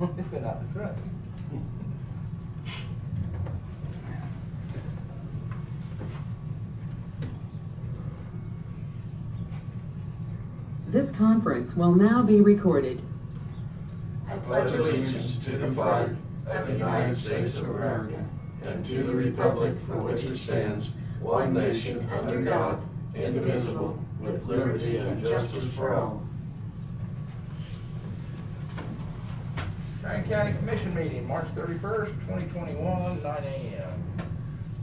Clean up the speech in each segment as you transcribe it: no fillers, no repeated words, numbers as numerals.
It's been out the truck. This conference will now be recorded. I pledge allegiance to the flag of the United States of America and to the republic for which it stands, one nation under God, indivisible, with liberty and justice for all. Marion County Commission meeting, March 31st, 2021, 9 a.m.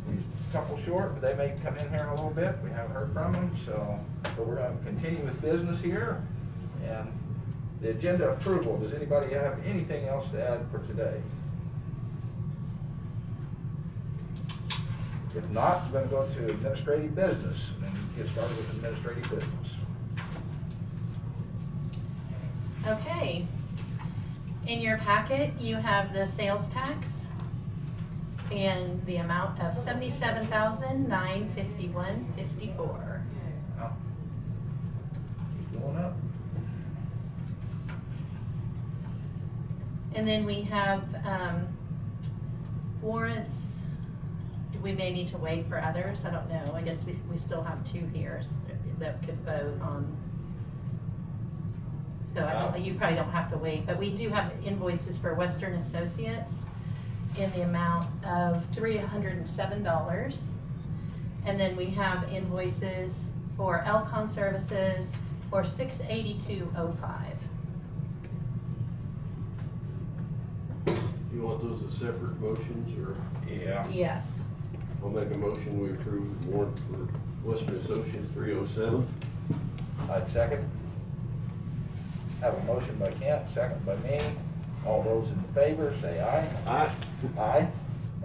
We're a couple short, but they may come in here in a little bit. We haven't heard from them, so we're going to continue with business here. And the agenda approval, does anybody have anything else to add for today? If not, we're going to go to administrative business and get started with administrative business. Okay. In your packet, you have the sales tax and the amount of $77,951.54. Now, keep going up. And then we have warrants. We may need to wait for others. I don't know. I guess we still have two here that could vote on. So you probably don't have to wait, but we do have invoices for Western Associates in the amount of $307. And then we have invoices for Elcon Services for $682.05. You want those as separate motions, or? Yeah. Yes. I'll make a motion, we approve the warrant for Western Associates 307. I'd second. Have a motion by Kent, second by me. All those in favor say aye. Aye. Aye.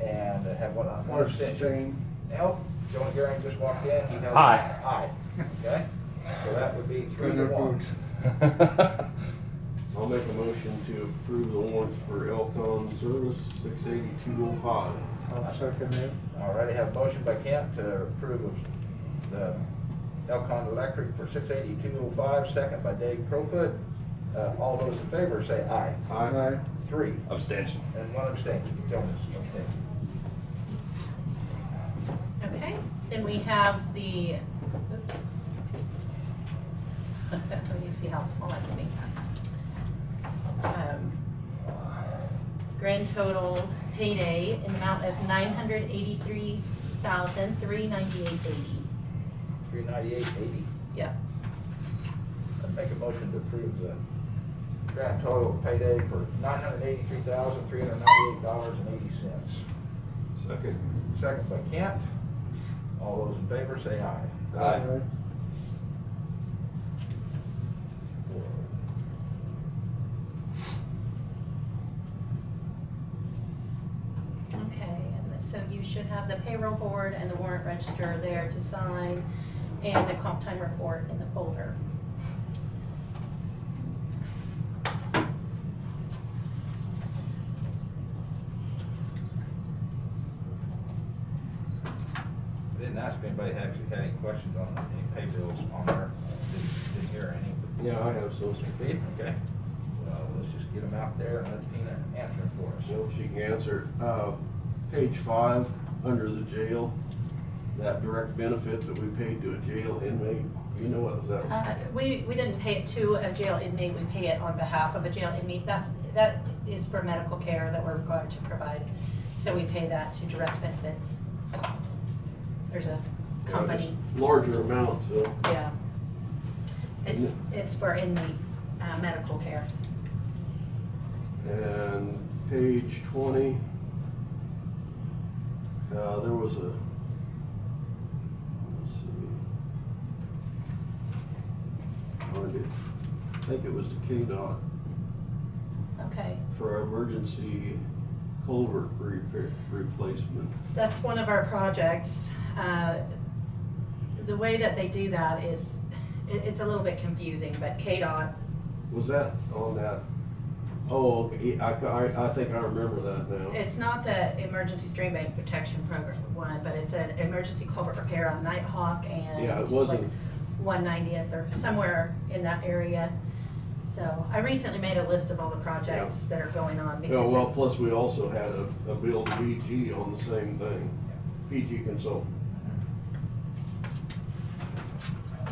And have one abstention. Now, Joey Gehring just walked in. He has Aye. Aye. Okay? So that would be 3-1. I'll make a motion to approve the warrants for Elcon Service 68205. I'll second that. Already have a motion by Kent to approve of the Elcon Electric for $682.05, second by Dave Crowfoot. All those in favor say aye. Aye. 3. Abstention. And 1 abstention. Jonas abstention. Okay. Then we have the, oops. Let me see how small I can make that. Grand total payday in the amount of $983,398.80. 398.80. Yep. I'd make a motion to approve the grand total payday for $983,398.80. Second. Second by Kent. All those in favor say aye. Aye. Okay, and so you should have the payroll board and the warrant register there to sign, and the comp time report in the folder. I didn't ask if anybody actually had any questions on any pay bills on there. Didn't hear any. Yeah, I have some. Steve, okay. Well, let's just get them out there and let Tina answer them for us. So she can answer. Page 5, under the jail, that direct benefit that we paid to a jail inmate, you know what was that? We didn't pay it to a jail inmate, we pay it on behalf of a jail inmate. That is for medical care that we're required to provide. So we pay that to direct benefits. There's a company. Larger amount, so. Yeah. It's for inmate medical care. And page 20, there was a, let's see, I think it was the KDOT Okay. for our emergency culvert replacement. That's one of our projects. The way that they do that is, it's a little bit confusing, but KDOT. Was that on that? Oh, okay. I think I remember that now. It's not the emergency stream bank protection program one, but it's an emergency culvert repair on Nighthawk and Yeah, it wasn't. like 190th or somewhere in that area. So I recently made a list of all the projects that are going on because. Well, plus we also had a bill to BG on the same thing, PG Consultant.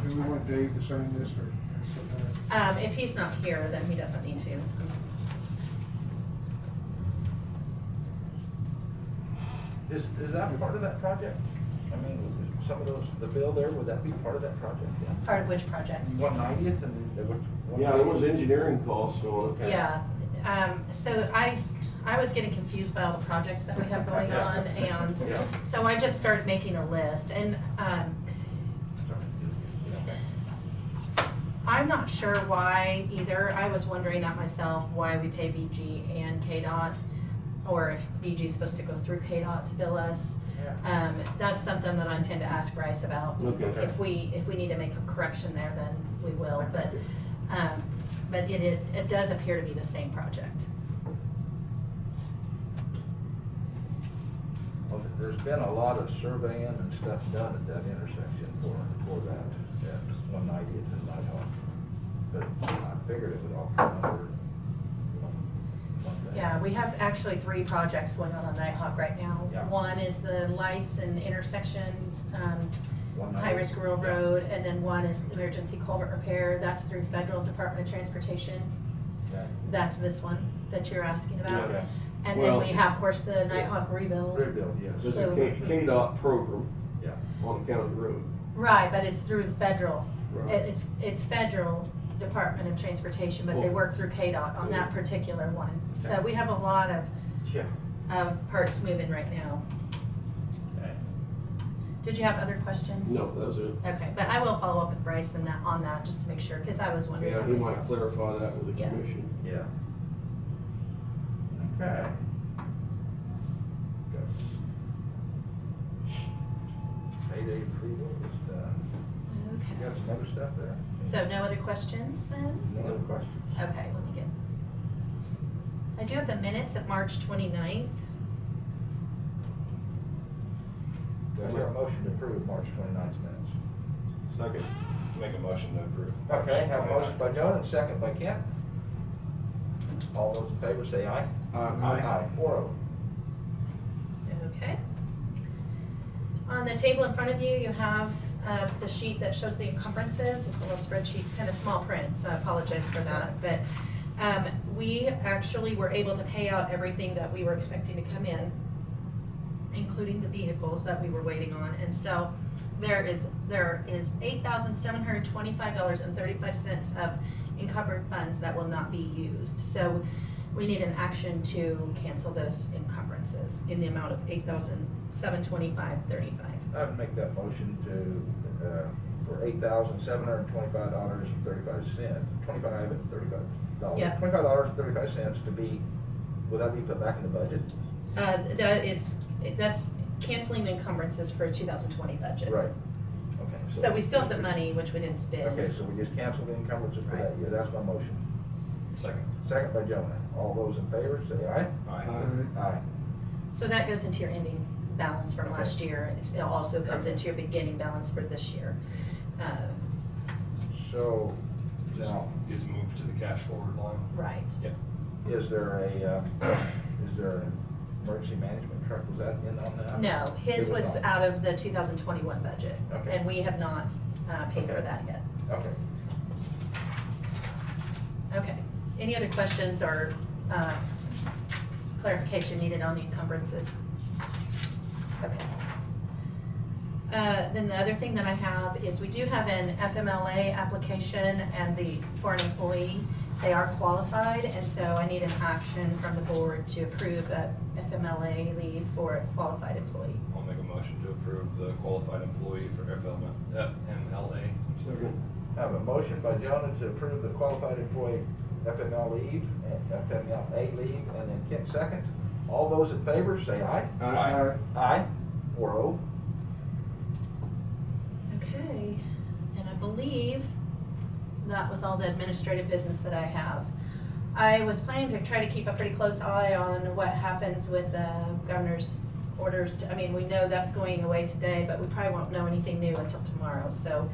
Do we want Dave to sign this or something? If he's not here, then he doesn't need to. Is that part of that project? I mean, some of those, the bill there, would that be part of that project? Yeah. Part of which project? 190th and there was. Yeah, there was engineering costs on it. Yeah, so I was getting confused by all the projects that we have going Yeah. on, and Yeah. so I just started making a list, and, I'm not sure why either. I was wondering that myself, why we pay BG and KDOT, or if BG is supposed to go through KDOT to bill us. Yeah. That's something that I intend to ask Bryce about. Okay. If we need to make a correction there, then we will, but it does appear to be the same project. Well, there's been a lot of surveying and stuff done at that intersection for that, at 190th and Nighthawk. But I figured it would all come under one thing. Yeah, we have actually 3 projects going on Nighthawk right now. Yeah. One is the lights and intersection, 190th. high-risk rural Yeah. road, and then one is emergency culvert repair. That's through Federal Department of Transportation. Okay. That's this one that you're asking about. Okay. And then Well- we have, of course, the Nighthawk rebuild. Rebuild, yes. It's a So- KDOT program Yeah. on county road. Right, but it's through the federal. Right. It's Federal Department of Transportation, but they Oh. work through KDOT on that particular one. So Okay. we have a lot Yeah. of parts moving right now. Okay. Did you have other questions? No, that was it. Okay, but I will follow up with Bryce on that, just to make sure, because I was wondering Yeah, that he might myself. clarify that with the Yeah. commission. Yeah. Okay. Payday approval is done. You Okay. got some other stuff there? So no other questions then? No other questions? Okay, let me get. I do have the minutes of March 29th. Do I hear a motion to approve March 29th minutes? Second. Make a motion to approve. Okay, have a motion by Joe and second by Kent. All those in favor say aye. Aye, 4-0. Okay. On the table in front of you, you have the sheet that shows the encumbrances. It's a little spreadsheet, it's kind of small print, so I apologize for that. But we actually were able to pay out everything that we were expecting to come in, including the vehicles that we were waiting on. And so there is $8,725.35 of encumbered funds that will not be used. So we need an action to cancel those encumbrances in the amount of $8,725.35. I would make that motion to, for $8,725.35, $25.35. Yeah. $25.35 to be, would that be put back in the budget? That's canceling the encumbrances for a 2020 budget. Right, okay. So we still have the money, which we didn't spend. Okay, so we just canceled the encumbrances for that Right. year, that's my motion. Second. Second by Jonah. All those in favor, say aye. Aye. Aye. So that goes into your ending balance from Okay. last year. It also comes Okay. into your beginning balance for this year. So, Just now, gets moved to the cash forward line. Right. Yep. is there an emergency management truck, was that in on that? No, his It was not. out of the 2021 budget. Okay. And we have not paid for Okay. that yet. Okay. Okay. Any other questions or clarification needed on the encumbrances? Okay. Then the other thing that I have is we do have an FMLA application, and for an employee, they are qualified, and so I need an action from the board to approve a FMLA leave for a qualified employee. I'll make a motion to approve the qualified employee for FMLA. Second. I have a motion by Jonah to approve the qualified employee FMLA leave, and then Kent second. All those in favor, say aye. Aye. Aye. 4-0. Okay, and I believe that was all the administrative business that I have. I was planning to try to keep a pretty close eye on what happens with the governor's orders. We know that's going away today, but we probably won't know anything new until tomorrow. So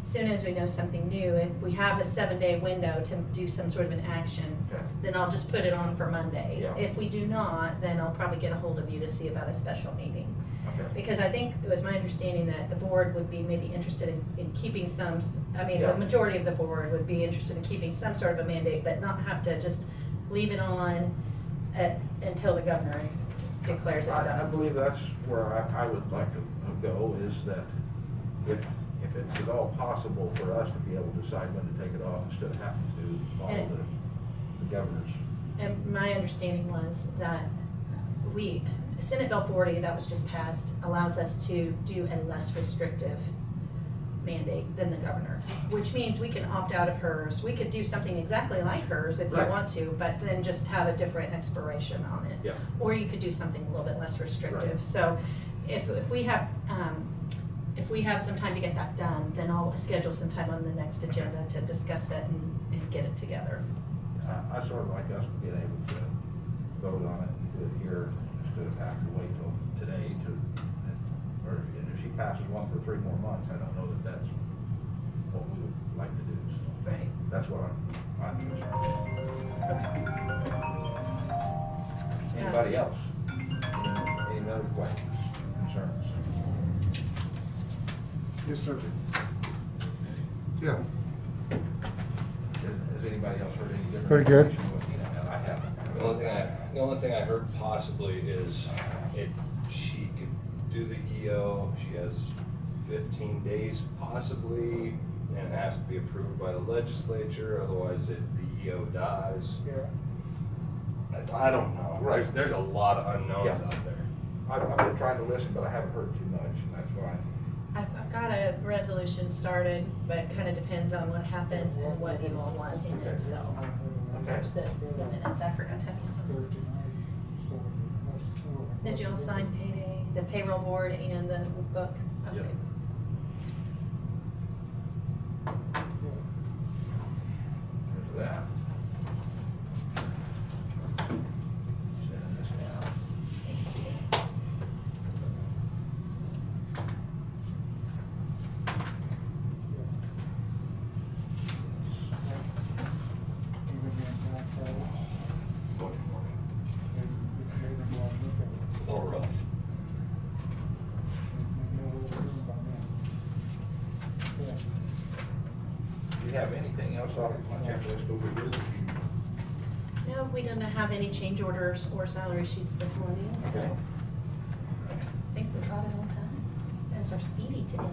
soon as we know something new, if we have a 7-day window to do some sort of an action, Okay. then I'll just put it on for Monday. Yeah. If we do not, then I'll probably get a hold of you to see about a special meeting. Okay. Because I think it was my understanding that the board would be maybe interested in keeping some, I mean, Yeah. the majority of the board would be interested in keeping some sort of a mandate, but not have to just leave it on until the governor declares it I done. believe that's where I would like to go, is that if it's at all possible for us to be able to decide when to take it off instead of having to follow And- the governor's. And my understanding was that Senate Bill 40, that was just passed, allows us to do a less restrictive mandate than the governor, which means we can opt out of hers. We could do something exactly like hers if you Right. want to, but then just have a different expiration on it. Yeah. Or you could do something a little bit less restrictive. Right. So if we have some time to get that done, then I'll schedule some time on the next agenda to discuss it and get it together. I sort of like us being able to vote on it and do it here instead of having to wait till today or and if she passes one for 3 more months, I don't know that that's what we would like to do, so. Right. That's what I'm concerned. Anybody else? Any other questions, concerns? Yes, sir. Yeah. Has anybody else heard any different? Pretty good. information? I haven't. The only thing I heard possibly is she could do the EO, she has 15 days possibly, and it has to be approved by the legislature, otherwise the EO dies. I don't know. Right. There's a lot of unknowns Yeah. out there. I've been trying to listen, but I haven't heard too much, and that's why. I've got a resolution started, but it kind of depends on what happens and what you all want in it, so. There's the minutes, I forgot to have you sign. Did you all sign payday, the payroll board and the book? Okay. Yep. There's that. Sending this down. A little rough. Do you have anything else off of my checklist over here? No, we didn't have any change orders or salary sheets this morning, so Okay. I think we got it all done. There's our speedy today.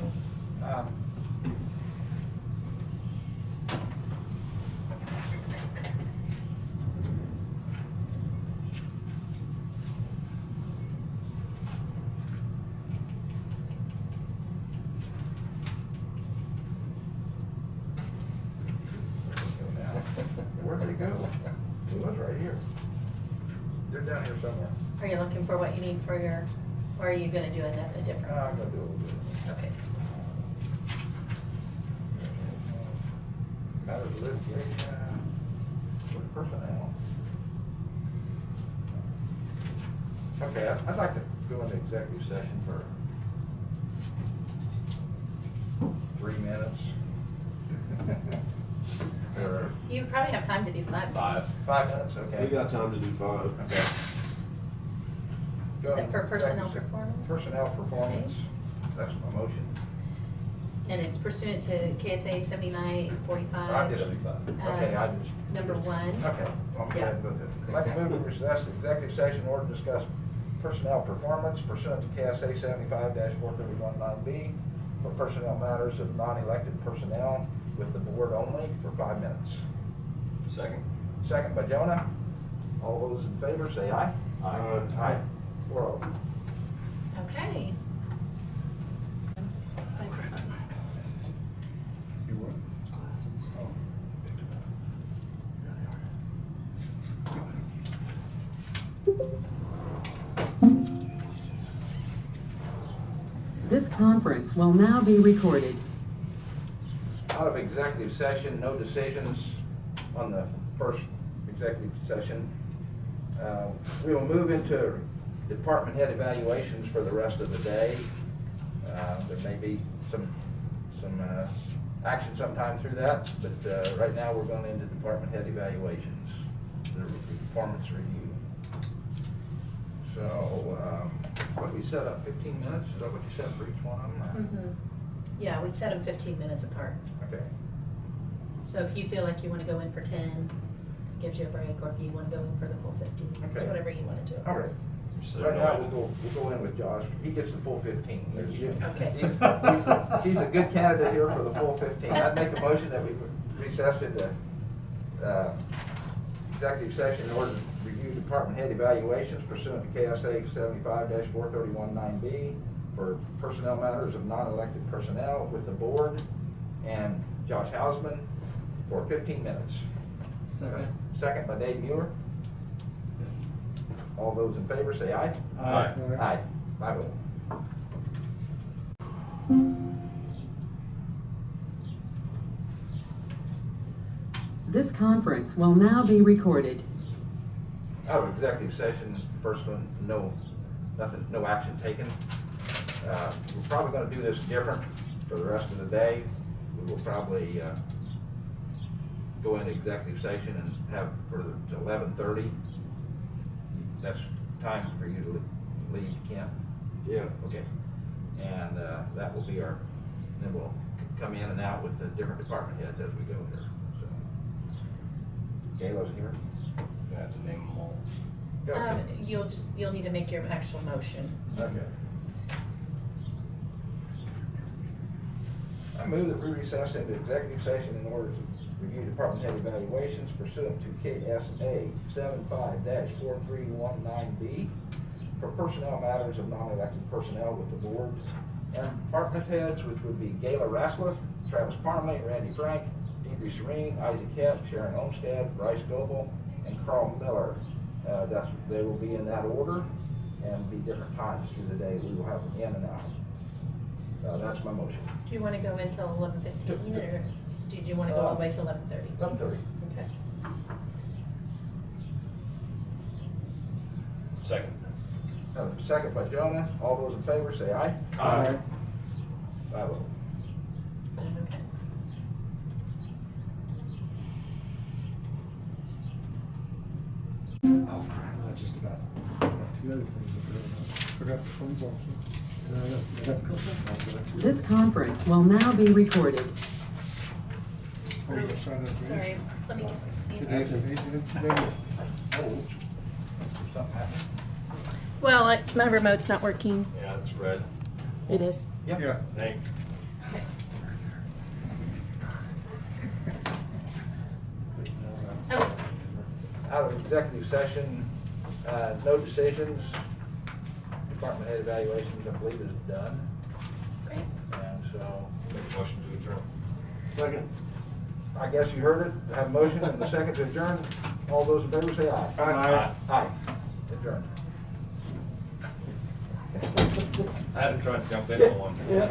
Where did it go? It was right here. They're down here somewhere. Are you looking for what you need for your, or are you gonna do a different? I'm gonna do a little bit. Okay. Matters of litigation, with personnel. Okay, I'd like to go into executive session for 3 minutes. Or You probably have time to do 5. 5 minutes, okay. We got time to do 5. Okay. Go Is it for into personnel executive se- performance? Personnel performance, that's my motion. And it's pursuant to KSA 7945. I just- 75. Okay, I just. Number 1. Okay, I'll go ahead and go with it. I'd like to move to recess the executive session in order to discuss personnel performance pursuant to KSA 75-4319B for personnel matters of non-elected personnel with the board only for 5 minutes. Second. Second by Jonah. All those in favor say aye. Aye. Aye. We're over. Okay. You what? This conference will now be recorded. Out of executive session, no decisions on the first executive session. We will move into department head evaluations for the rest of the day. There may be some action sometime through that, but right now we're going into department head evaluations, the performance review. So, what we set up, 15 minutes? Is that what you said for each one of them? or- Yeah, we set them 15 minutes apart. Okay. So if you feel like you want to go in for 10, gives you a break, or if you want to go in for the full 15, Okay. whatever you want to do. All right. So Right no now, edit. we'll go in with Josh. He gets the full 15. Okay. He's a good candidate here for the full 15. I'd make a motion that we recess into executive session in order to review department head evaluations pursuant to KSA 75-431-9B for personnel matters of non-elected personnel with the board and Josh Hausman for 15 minutes. Second by Dave Mueller. All those in favor say aye. Aye. Aye. 5-0. This conference will now be recorded. Out of executive session, first one, no action taken. We're probably gonna do this different for the rest of the day. We will probably, go into executive session and have for the 11:30. That's time for you to leave, Kent. Yeah. Okay. And, that will be our, then we'll come in and out with the different department heads as we go here, so. Gayla's here. You have to name them all. You'll need to make your actual motion. Okay. I move that we recess into executive session in order to review department head evaluations pursuant to KSA 75-4319B for personnel matters of non-elected personnel with the board and department heads, which would be Gayla Rasliff, Travis Parmalee, Randy Frank, Deidre Serene, Isaac Hepp, Sharon Olmstead, Bryce Goebel, and Carl Miller. They will be in that order and be different times through the day. We will have them in and out. That's my motion. Do you want to go until 11:15, or did you want to go all the way till 11:30? 11:30. Okay. Second. Second by Jonah. All those in favor say aye. Aye. 5-0. Okay. Oh, crap, just about. Got two other things I forgot about. Forgot the phones also. This conference will now be recorded. Sorry, let me see. Oh, something happened. Well, my remote's not working. Yeah, it's red. It is. Yep. Yeah. Thank. Okay. Oh, Out of executive session, no decisions. Department head evaluations, I believe, is done. great. And so, Make a motion to adjourn. Second. I guess you heard it. I have a motion and a second to adjourn. All those in favor say aye. Aye. Aye. Adjourned. I had to try to jump in on one. Yeah.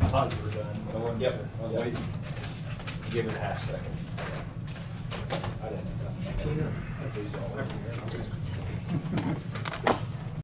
I thought you were done. I wasn't Yep. sure. I was Yep. waiting. Give it a half second. I didn't. Tina. Just 1 second.